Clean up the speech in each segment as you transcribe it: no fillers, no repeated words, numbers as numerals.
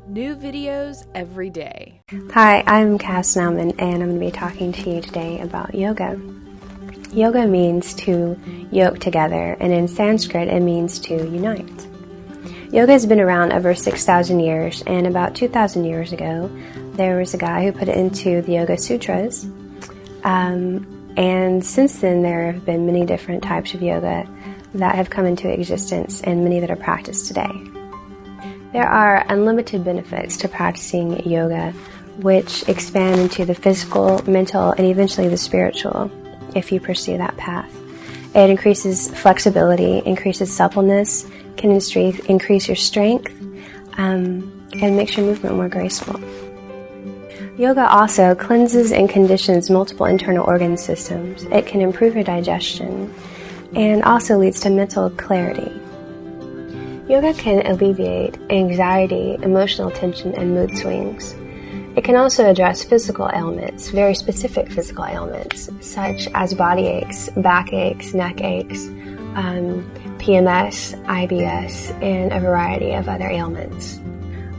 New videos every day. Hi, I'm Naumann, and I'm going to be talking to you today about yoga. Yoga means to yoke together, and in Sanskrit it means to unite. Yoga has been around over 6,000 years, and about 2,000 years ago there was a guy who put it into the Yoga Sutras. And since then there have been many different types of yoga that have come into existence and many that are practiced today. There are unlimited benefits to practicing yoga, which expand into the physical, mental, and eventually the spiritual, if you pursue that path. It increases flexibility, increases suppleness, can increase your strength, and makes your movement more graceful. Yoga also cleanses and conditions multiple internal organ systems. It can improve your digestion and also leads to mental clarity. Yoga can alleviate anxiety, emotional tension, and mood swings. It can also address physical ailments, very specific physical ailments, such as body aches, back aches, neck aches, PMS, IBS, and a variety of other ailments.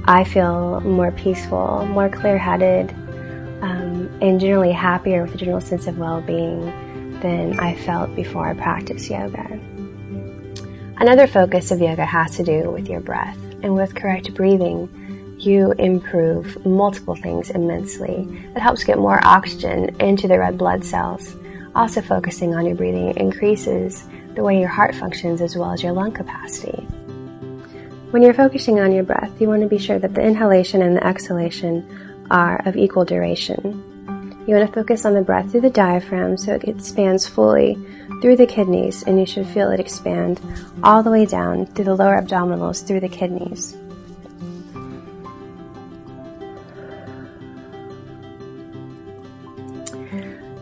I feel more peaceful, more clear-headed, and generally happier with a general sense of well-being than I felt before I practiced yoga. Another focus of yoga has to do with your breath, and with correct breathing, you improve multiple things immensely. It helps get more oxygen into the red blood cells. Also focusing on your breathing increases the way your heart functions as well as your lung capacity. When you're focusing on your breath, you want to be sure that the inhalation and the exhalation are of equal duration. You want to focus on the breath through the diaphragm so it expands fully through the kidneys, and you should feel it expand all the way down through the lower abdominals through the kidneys.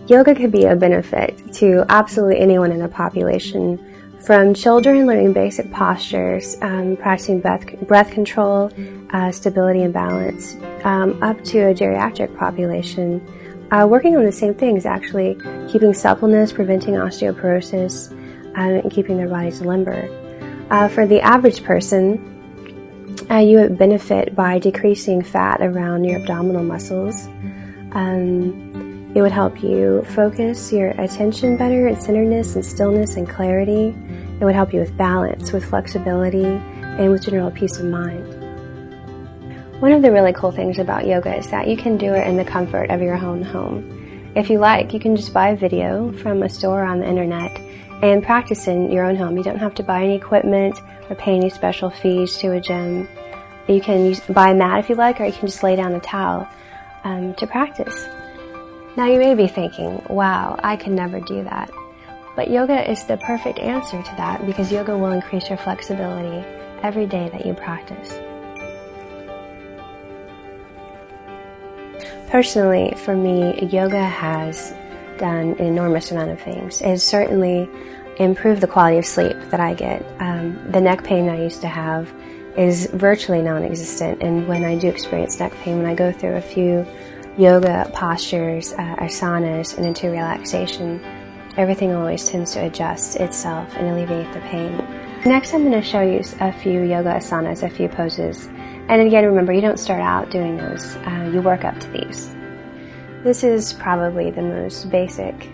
Yoga could be a benefit to absolutely anyone in the population, from children learning basic postures, practicing breath control, stability and balance, up to a geriatric population, working on the same things actually, keeping suppleness, preventing osteoporosis, and keeping their bodies limber. For the average person, you would benefit by decreasing fat around your abdominal muscles. It would help you focus your attention better and centeredness and stillness and clarity. It would help you with balance, with flexibility, and with general peace of mind. One of the really cool things about yoga is that you can do it in the comfort of your own home. If you like, you can just buy a video from a store on the internet and practice in your own home. You don't have to buy any equipment or pay any special fees to a gym. You can buy a mat if you like, or you can just lay down a towel to practice. Now you may be thinking, wow, I can never do that. But yoga is the perfect answer to that, because yoga will increase your flexibility every day that you practice. Personally, for me, yoga has done an enormous amount of things. It has certainly improved the quality of sleep that I get. The neck pain I used to have is virtually non-existent, and when I do experience neck pain, when I go through a few yoga postures, asanas, and into relaxation, everything always tends to adjust itself and alleviate the pain. Next, I'm going to show you a few yoga asanas, a few poses. And again, remember, you don't start out doing those. You work up to these. This is probably the most basic,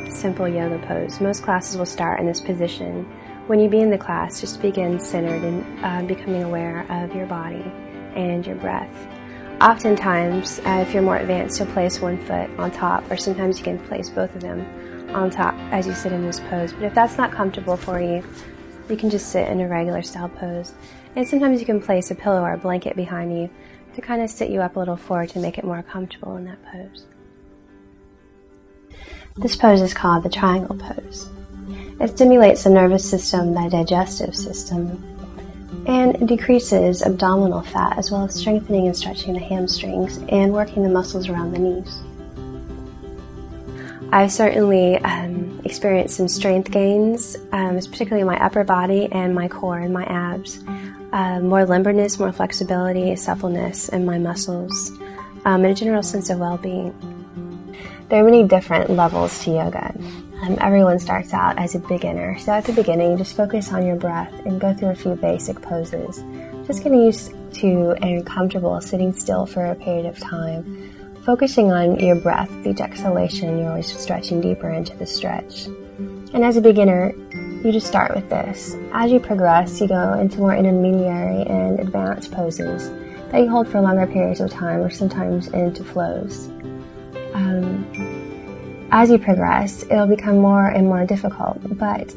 simple yoga pose. Most classes will start in this position. When you begin the class, just begin centered and becoming aware of your body and your breath. Oftentimes, if you're more advanced, you'll place one foot on top, or sometimes you can place both of them on top as you sit in this pose. But if that's not comfortable for you, you can just sit in a regular style pose. And sometimes you can place a pillow or a blanket behind you to kind of sit you up a little forward to make it more comfortable in that pose. This pose is called the triangle pose. It stimulates the nervous system, the digestive system, and decreases abdominal fat, as well as strengthening and stretching the hamstrings and working the muscles around the knees. I've certainly experienced some strength gains, particularly in my upper body and my core and my abs. More limberness, more flexibility, suppleness in my muscles, and a general sense of well-being. There are many different levels to yoga. Everyone starts out as a beginner. So at the beginning, just focus on your breath and go through a few basic poses. Just getting used to and comfortable sitting still for a period of time, focusing on your breath. With each exhalation, you're always stretching deeper into the stretch. And as a beginner, you just start with this. As you progress, you go into more intermediary and advanced poses that you hold for longer periods of time, or sometimes into flows. As you progress, it'll become more and more difficult, but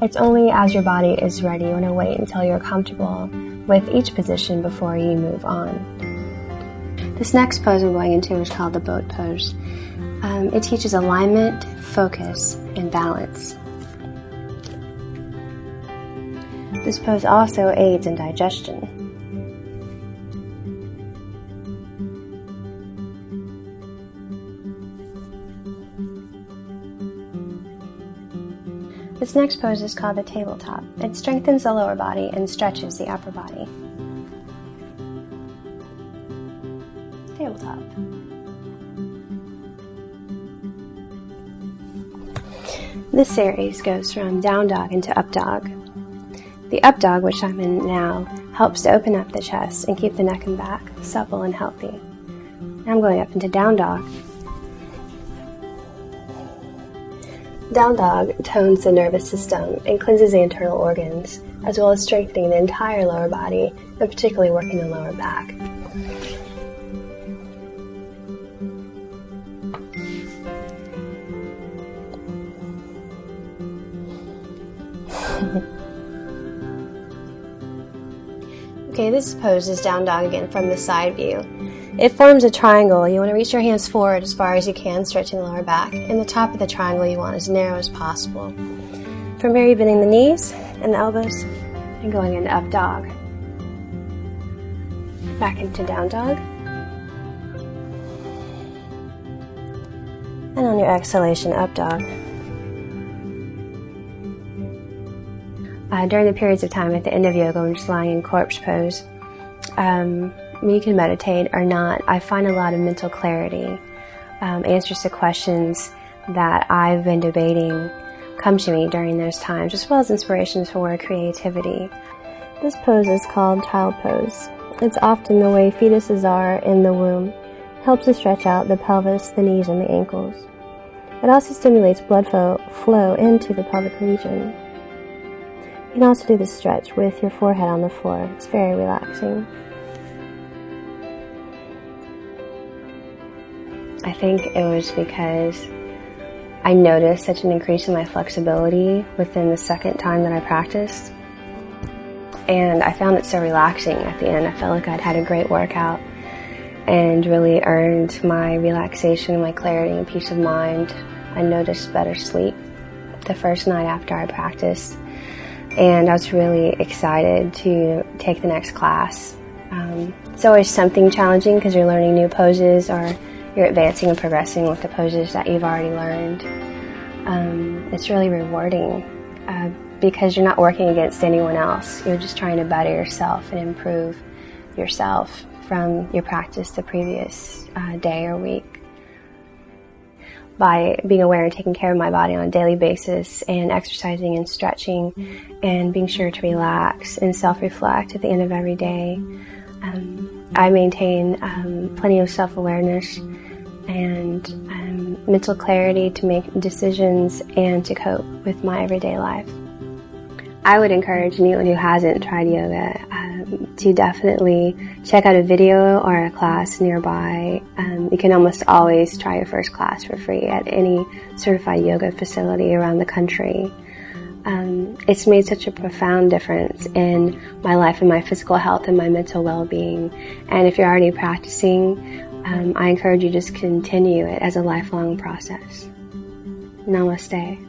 it's only as your body is ready. You want to wait until you're comfortable with each position before you move on. This next pose I'm going into is called the boat pose. It teaches alignment, focus, and balance. This pose also aids in digestion. This next pose is called the tabletop. It strengthens the lower body and stretches the upper body. Tabletop. This series goes from down dog into up dog. The up dog, which I'm in now, helps to open up the chest and keep the neck and back supple and healthy. Now I'm going up into down dog. Down dog tones the nervous system and cleanses the internal organs, as well as strengthening the entire lower body, and particularly working the lower back. Okay, this pose is down dog again from the side view. It forms a triangle. You want to reach your hands forward as far as you can, stretching the lower back. And the top of the triangle you want as narrow as possible. From here, you're bending the knees and the elbows and going into up dog. Back into down dog. And on your exhalation, up dog. During the periods of time at the end of yoga, when I'm just lying in corpse pose, you can meditate or not. I find a lot of mental clarity. Answers to questions that I've been debating come to me during those times, as well as inspirations for creativity. This pose is called child pose. It's often the way fetuses are in the womb. It helps to stretch out the pelvis, the knees, and the ankles. It also stimulates blood flow into the pelvic region. You can also do this stretch with your forehead on the floor. It's very relaxing. I think it was because I noticed such an increase in my flexibility within the second time that I practiced. And I found it so relaxing at the end. I felt like I'd had a great workout and really earned my relaxation, my clarity, and peace of mind. I noticed better sleep the first night after I practiced. And I was really excited to take the next class. It's always something challenging because you're learning new poses, or you're advancing and progressing with the poses that you've already learned. It's really rewarding because you're not working against anyone else. You're just trying to better yourself and improve yourself from your practice the previous day or week. By being aware and taking care of my body on a daily basis and exercising and stretching and being sure to relax and self-reflect at the end of every day, I maintain plenty of self-awareness and mental clarity to make decisions and to cope with my everyday life. I would encourage anyone who hasn't tried yoga to definitely check out a video or a class nearby. You can almost always try your first class for free at any certified yoga facility around the country. It's made such a profound difference in my life and my physical health and my mental well-being. And if you're already practicing, I encourage you to just continue it as a lifelong process. Namaste.